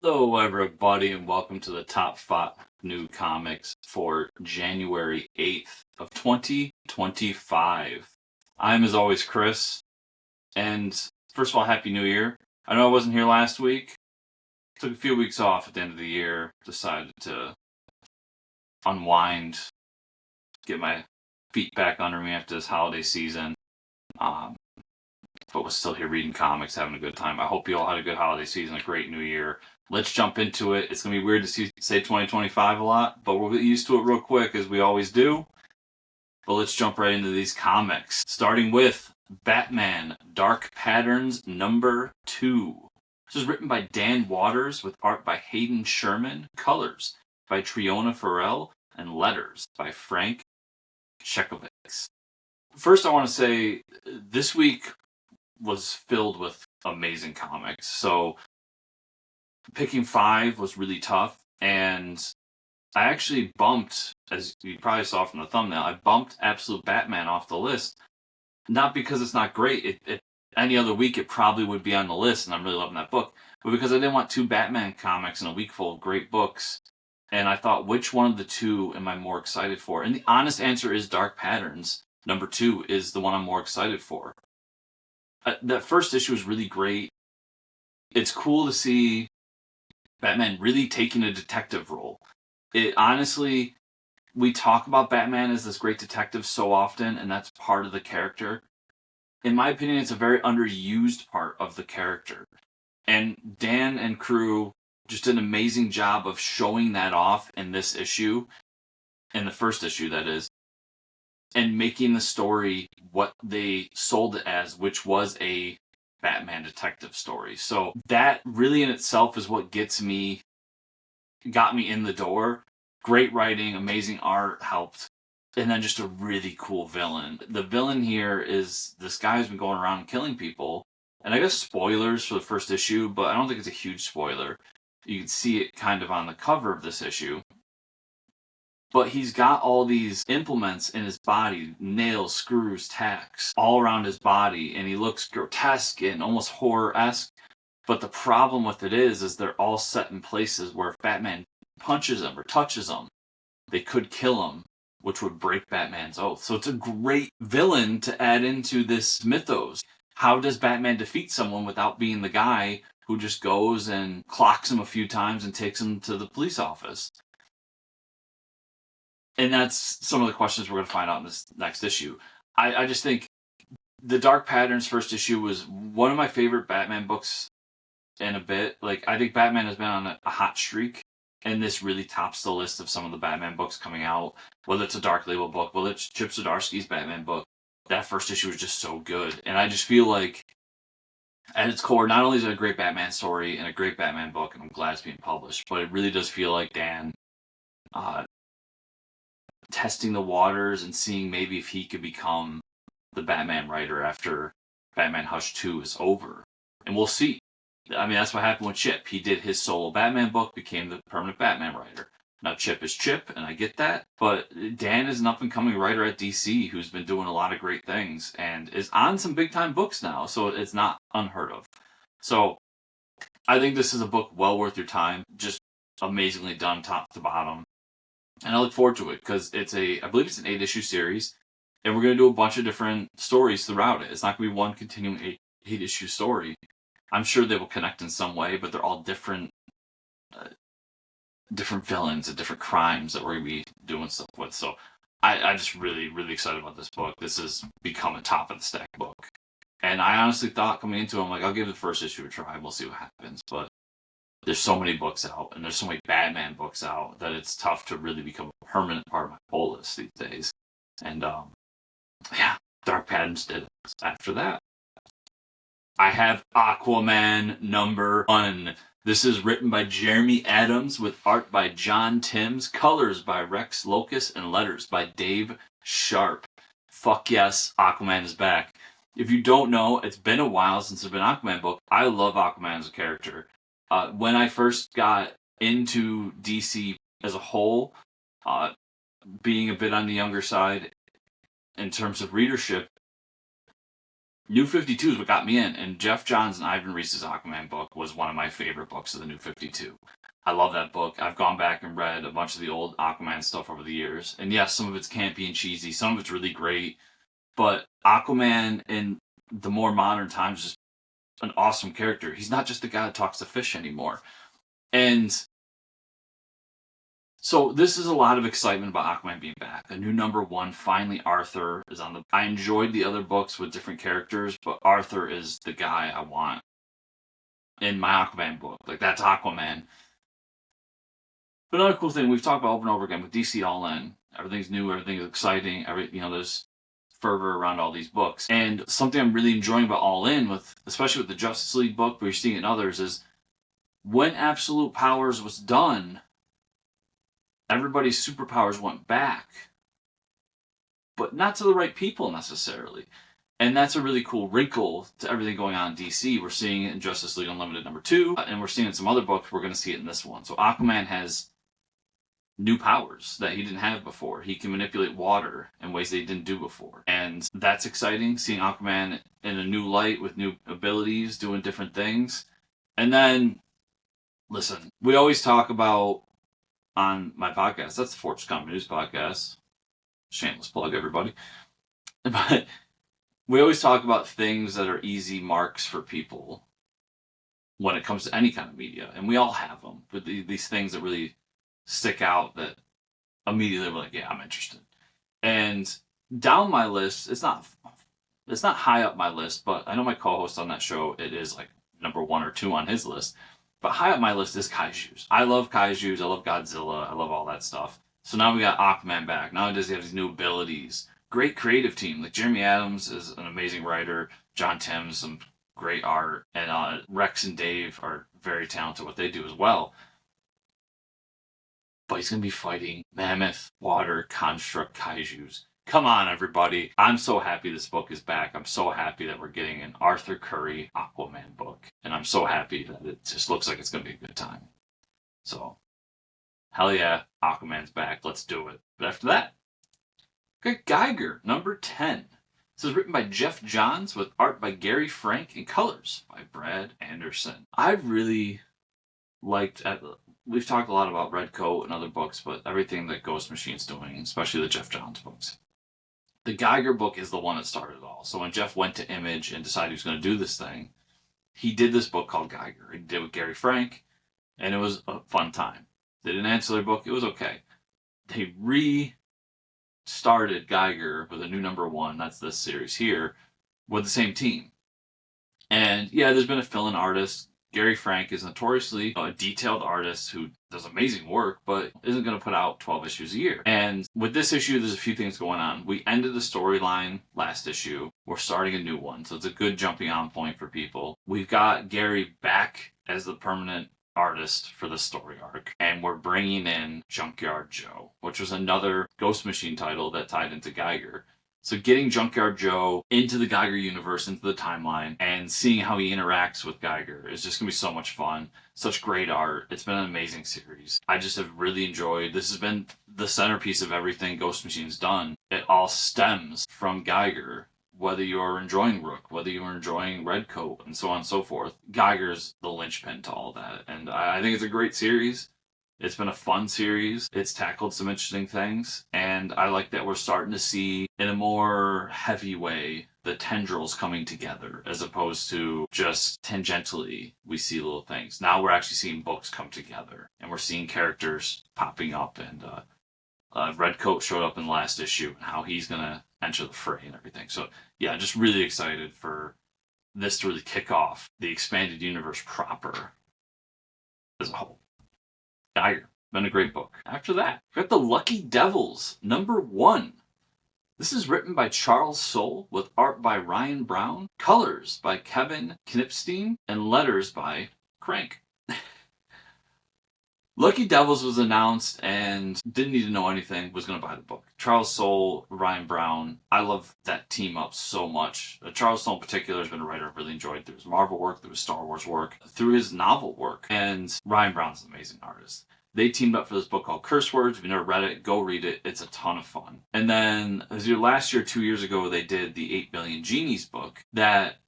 Hello, everybody, and welcome to the top 5 new comics for January 8th of 2025. I'm, as always, Chris, and first of all, Happy New Year. I know I wasn't here last week. Took a few weeks off at the end of the year. Decided to unwind, get my feet back under me after this holiday season. But was still here reading comics, having a good time. I hope you all had a good holiday season, a great new year. Let's jump into it. It's going to be weird to say 2025 a lot, but we'll get used to it real quick, as we always do. But let's jump right into these comics. Starting with Batman Dark Patterns number 2. This is written by Dan Waters with art by Hayden Sherman, colors by Triona Farrell, and letters by Frank Cvetkovic. First, I want to say this week was filled with amazing comics. So picking 5 was really tough, and I actually bumped, as you probably saw from the thumbnail, I bumped Absolute Batman off the list. Not because it's not great. Any other week it probably would be on the list, and I'm really loving that book. But because I didn't want 2 Batman comics in a week full of great books, and I thought, which one of the 2 am I more excited for? And the honest answer is Dark Patterns number 2 is the one I'm more excited for. That first issue is really great. It's cool to see Batman really taking a detective role. Honestly, we talk about Batman as this great detective so often, and that's part of the character. In my opinion, it's a very underused part of the character. And Dan and crew just did an amazing job of showing that off in this issue, in the first issue, that is, and making the story what they sold it as, which was a Batman detective story. So that really in itself is what got me in the door. Great writing, amazing art helped, and then just a really cool villain. The villain here is this guy who's been going around killing people, and I guess spoilers for the first issue, but I don't think it's a huge spoiler. You can see it kind of on the cover of this issue. But he's got all these implements in his body, nails, screws, tacks, all around his body, and he looks grotesque and almost horror-esque. But the problem with it is they're all set in places where if Batman punches him or touches him, they could kill him, which would break Batman's oath. So it's a great villain to add into this mythos. How does Batman defeat someone without being the guy who just goes and clocks him a few times and takes him to the police office? And that's some of the questions we're going to find out in this next issue. I just think the Dark Patterns first issue was one of my favorite Batman books in a bit. Like, I think Batman has been on a hot streak, and this really tops the list of some of the Batman books coming out. Whether it's a Dark Label book, whether it's Chip Zdarsky's Batman book, that first issue was just so good. And I just feel like, at its core, not only is it a great Batman story and a great Batman book, and I'm glad it's being published, but it really does feel like Dan testing the waters and seeing maybe if he could become the Batman writer after Batman Hush 2 is over. And we'll see. I mean, that's what happened with Chip. He did his solo Batman book, became the permanent Batman writer. Now Chip is Chip, and I get that, but Dan is an up-and-coming writer at DC who's been doing a lot of great things and is on some big-time books now, so it's not unheard of. So I think this is a book well worth your time, just amazingly done top to bottom. And I look forward to it because I believe it's an 8-issue series, and we're going to do a bunch of different stories throughout it. It's not going to be one continuing 8-issue story. I'm sure they will connect in some way, but they're all different villains and different crimes that we're going to be doing stuff with. So I'm just really, really excited about this book. This has become a top of the stack book. And I honestly thought coming into it, I'm like, I'll give the first issue a try. We'll see what happens. But there's so many books out, and there's so many Batman books out, that it's tough to really become a permanent part of my pull list these days. And, yeah, Dark Patterns did it. After that, I have Aquaman number 1. This is written by Jeremy Adams with art by John Timms, colors by Rex Lokus, and letters by Dave Sharpe. Fuck yes, Aquaman is back. If you don't know, it's been a while since there's been an Aquaman book. I love Aquaman as a character. When I first got into DC as a whole, being a bit on the younger side in terms of readership, New 52 is what got me in, and Geoff Johns and Ivan Reis's Aquaman book was one of my favorite books of the New 52. I love that book. I've gone back and read a bunch of the old Aquaman stuff over the years, and yes, some of it's campy and cheesy, some of it's really great, but Aquaman in the more modern times is just an awesome character. He's not just the guy that talks to fish anymore. And so this is a lot of excitement about Aquaman being back. A new #1. Finally, Arthur is on the... I enjoyed the other books with different characters, but Arthur is the guy I want in my Aquaman book. Like, that's Aquaman. But another cool thing we've talked about over and over again with DC All In, everything's new, everything's exciting, there's fervor around all these books. And something I'm really enjoying about All In, with especially with the Justice League book, but you're seeing it in others, is when Absolute Powers was done, everybody's superpowers went back, but not to the right people necessarily. And that's a really cool wrinkle to everything going on in DC. We're seeing it in Justice League Unlimited #2, and we're seeing it in some other books. We're going to see it in this one. So Aquaman has new powers that he didn't have before. He can manipulate water in ways that he didn't do before. And that's exciting, seeing Aquaman in a new light with new abilities, doing different things. And then, listen, we always talk about on my podcast, that's the Fortress Comic News podcast. Shameless plug, everybody. But we always talk about things that are easy marks for people when it comes to any kind of media. And we all have them. But these things that really stick out that immediately we're like, yeah, I'm interested. And down my list, it's not high up my list, but I know my co-host on that show, it is like #1 or 2 on his list. But high up my list is kaijus. I love kaijus. I love Godzilla. I love all that stuff. So now we got Aquaman back. Not only does he have these new abilities, great creative team. Like Jeremy Adams is an amazing writer. John Timms, some great art. And Rex and Dave are very talented at what they do as well. But he's going to be fighting mammoth water construct kaijus. Come on, everybody. I'm so happy this book is back. I'm so happy that we're getting an Arthur Curry Aquaman book. And I'm so happy that it just looks like it's going to be a good time. So, hell yeah, Aquaman's back. Let's do it. But after that, okay, Geiger, #10. This is written by Geiger Johns with art by Gary Frank and colors by Brad Anderson. I really liked... We've talked a lot about Red Coat and other books, but everything that Ghost Machine's doing, especially the Geiger Johns books. The Geiger book is the one that started it all. So when Jeff went to Image and decided he was going to do this thing, he did this book called Geiger. He did it with Gary Frank, and it was a fun time. They did an ancillary book. It was okay. They restarted Geiger with a new #1. That's this series here, with the same team. And yeah, there's been a fill-in artist. Gary Frank is notoriously a detailed artist who does amazing work, but isn't going to put out 12 issues a year. And with this issue, there's a few things going on. We ended the storyline last issue. We're starting a new one, so it's a good jumping on point for people. We've got Gary back as the permanent artist for the story arc, and we're bringing in Junkyard Joe, which was another Ghost Machine title that tied into Geiger. So getting Junkyard Joe into the Geiger universe, into the timeline, and seeing how he interacts with Geiger is just going to be so much fun. Such great art. It's been an amazing series. I just have really enjoyed. This has been the centerpiece of everything Ghost Machine's done. It all stems from Geiger. Whether you're enjoying Rook, whether you're enjoying Red Coat, and so on and so forth, Geiger's the linchpin to all that. And I think it's a great series. It's been a fun series. It's tackled some interesting things. And I like that we're starting to see, in a more heavy way, the tendrils coming together, as opposed to just tangentially we see little things. Now we're actually seeing books come together. And we're seeing characters popping up. And Red Coat showed up in the last issue, and how he's going to enter the fray and everything. So yeah, just really excited for this to really kick off the expanded universe proper as a whole. Geiger, been a great book. After that, we've got The Lucky Devils, #1. This is written by Charles Soule with art by Ryan Browne, colors by Kevin Knipstein, and letters by Crank. Lucky Devils was announced and didn't need to know anything, was going to buy the book. Charles Soule, Ryan Browne, I love that team up so much. Charles Soule in particular has been a writer I've really enjoyed through his Marvel work, through his Star Wars work, through his novel work. And Ryan Browne's an amazing artist. They teamed up for this book called Curse Words. If you've never read it, go read it. It's a ton of fun. And then last year, 2 years ago, they did the 8 Billion Genies book that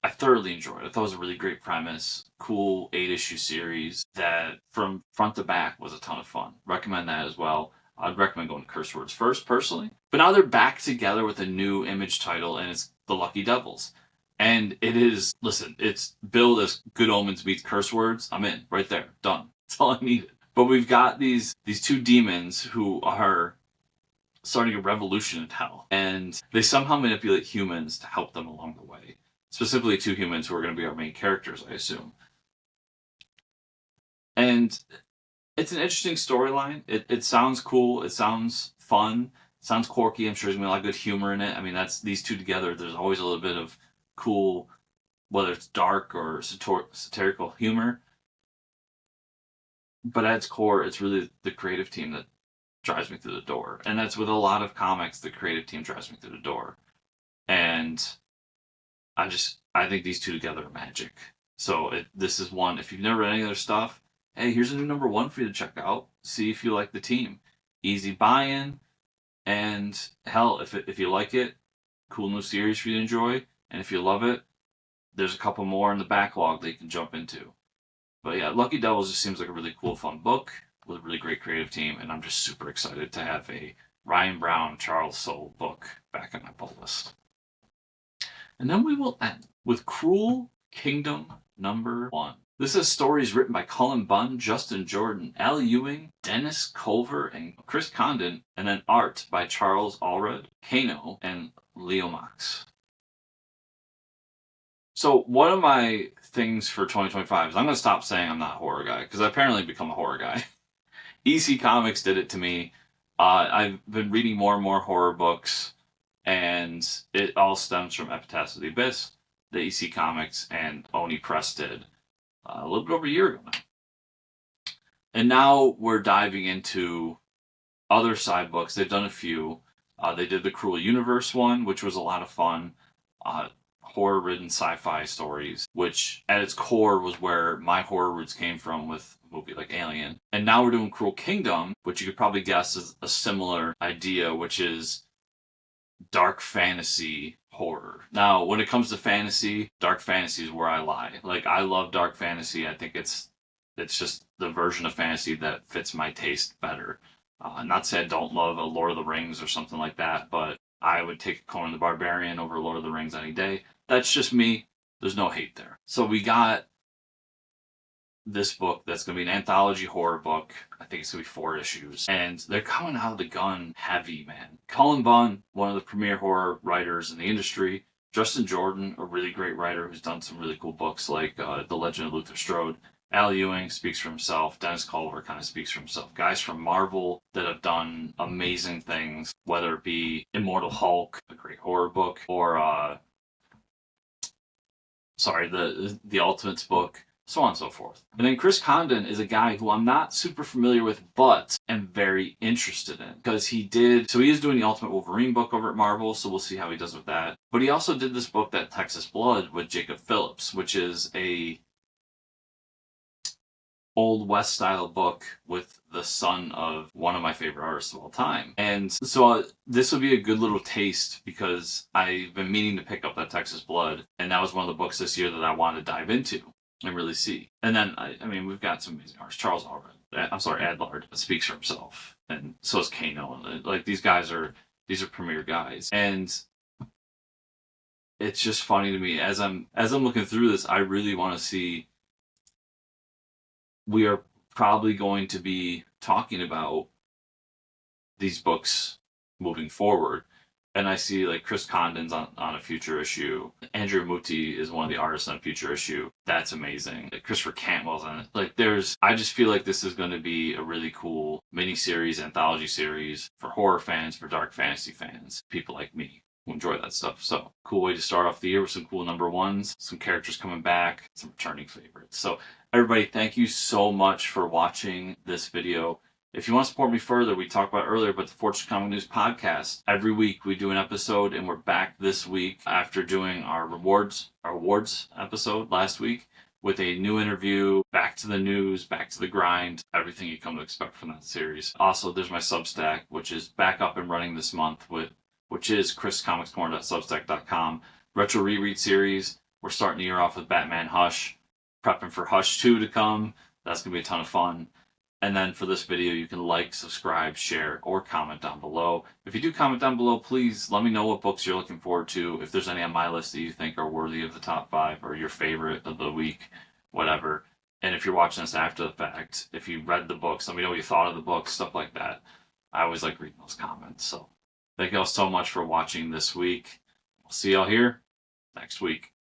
I thoroughly enjoyed. I thought it was a really great premise, cool 8-issue series that from front to back was a ton of fun. Recommend that as well. I'd recommend going to Curse Words first, personally. But now they're back together with a new Image title, and it's The Lucky Devils. And it is, listen, it's billed as Good Omens meets Curse Words. I'm in, right there, done. That's all I needed. But we've got these two demons who are starting a revolution in hell. And they somehow manipulate humans to help them along the way. Specifically 2 humans who are going to be our main characters, I assume. And it's an interesting storyline. It sounds cool. It sounds fun. It sounds quirky. I'm sure there's going to be a lot of good humor in it. I mean, that's these two together. There's always a little bit of cool, whether it's dark or satirical humor. But at its core, it's really the creative team that drives me through the door. And that's with a lot of comics, the creative team drives me through the door. And I think these two together are magic. So this is one, if you've never read any of their stuff, hey, here's a new number 1 for you to check out. See if you like the team. Easy buy-in, and hell, if you like it, cool new series for you to enjoy. And if you love it, there's a couple more in the backlog that you can jump into. But yeah, Lucky Devils just seems like a really cool, fun book with a really great creative team, and I'm just super excited to have a Ryan Browne, Charles Soule book back on my pull list. And then we will end with Cruel Kingdom number 1. This is stories written by Cullen Bunn, Justin Jordan, Al Ewing, Dennis Culver, and Chris Condon, and then art by Charles Allred, Kano, and Leo Mox. So one of my things for 2025 is I'm going to stop saying I'm not a horror guy, because I apparently become a horror guy. EC Comics did it to me. I've been reading more and more horror books, and it all stems from Epitaphs of the Abyss, the EC Comics and Oni Press did a little bit over a year ago now. And now we're diving into other side books. They've done a few. They did the Cruel Universe one, which was a lot of fun. Horror-ridden sci-fi stories, which at its core was where my horror roots came from with a movie like Alien. And now we're doing Cruel Kingdom, which you could probably guess is a similar idea, which is dark fantasy horror. Now, when it comes to fantasy, dark fantasy is where I lie. Like, I love dark fantasy. I think it's just the version of fantasy that fits my taste better. Not to say I don't love a Lord of the Rings or something like that, but I would take Conan the Barbarian over Lord of the Rings any day. That's just me. There's no hate there. So we got this book that's going to be an anthology horror book. I think it's going to be 4 issues. And they're coming out of the gun heavy, man. Cullen Bunn, one of the premier horror writers in the industry. Justin Jordan, a really great writer who's done some really cool books like The Legend of Luther Strode. Al Ewing speaks for himself. Dennis Culver kind of speaks for himself. Guys from Marvel that have done amazing things, whether it be Immortal Hulk, a great horror book, or the Ultimates book, so on and so forth. And then Chris Condon is a guy who I'm not super familiar with, but am very interested in, because he is doing the Ultimate Wolverine book over at Marvel, so we'll see how he does with that. But he also did this book, That Texas Blood, with Jacob Phillips, which is a Old West style book with the son of one of my favorite artists of all time. And so this will be a good little taste, because I've been meaning to pick up That Texas Blood, and that was one of the books this year that I wanted to dive into and really see. And then, I mean, we've got some amazing artists. Charles Adlard speaks for himself, and so is Kano. Like, these are premier guys. And it's just funny to me, as I'm looking through this, I really want to see. We are probably going to be talking about these books moving forward. And I see, like, Chris Condon's on a future issue. Andrew Muti is one of the artists on a future issue. That's amazing. Like, Christopher Cantwell's on it. Like, I just feel like this is going to be a really cool mini-series, anthology series for horror fans, for dark fantasy fans, people like me who enjoy that stuff. So, cool way to start off the year with some cool number 1s, some characters coming back, some returning favorites. So, everybody, thank you so much for watching this video. If you want to support me further, we talked about earlier, but the Fortune Comic News podcast. Every week we do an episode, and we're back this week after doing our awards episode last week. with a new interview, back to the news, back to the grind, everything you come to expect from that series. Also, there's my Substack, which is back up and running this month, which is chriscomicscorner.substack.com. Retro reread series. We're starting the year off with Batman Hush, prepping for Hush 2 to come. That's going to be a ton of fun. And then for this video, you can like, subscribe, share, or comment down below. If you do comment down below, please let me know what books you're looking forward to. If there's any on my list that you think are worthy of the top 5 or your favorite of the week, whatever. And if you're watching this after the fact, if you read the books, let me know what you thought of the books, stuff like that. I always like reading those comments. So thank you all so much for watching this week. We'll see y'all here next week.